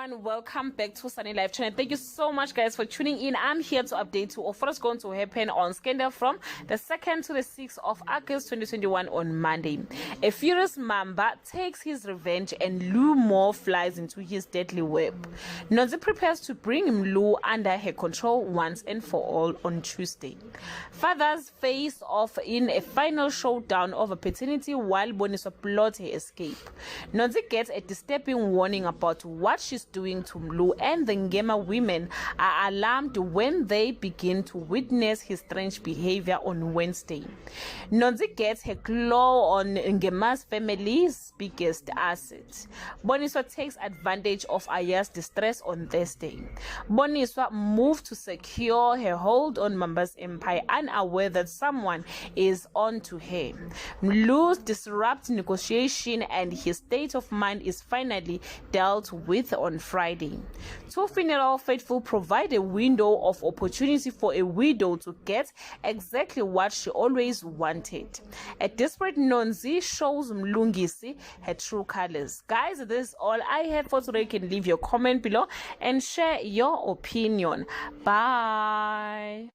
everyone, welcome back to Sunny Live channel. Thank you so much guys for tuning in. I'm here to update you of what is going to happen on Scandal from the 2nd to the 6th of August 2021 on Monday. A furious Mamba takes his revenge and Lou Moore flies into his deadly web. Nonzi prepares to bring Lou under her control once and for all on Tuesday. Fathers face off in a final showdown over paternity while Boniswa plots her escape. Nonzi gets a disturbing warning about what she's doing to Mlu, and the Ngema women are alarmed when they begin to witness his strange behavior on Wednesday. Nonzi gets her claw on Ngema's family's biggest asset. Boniswa takes advantage of Aya's distress on Thursday. Boniswa moved to secure her hold on Mamba's empire, unaware that someone is on to her. Mlu disrupts negotiation and his state of mind is finally dealt with on Friday. Two funeral faithful provide a window of opportunity for a widow to get exactly what she always wanted. A desperate Nonzi shows Mlungisi her true colors. Guys, this is all I have for today. You can leave your comment below and share your opinion. Bye.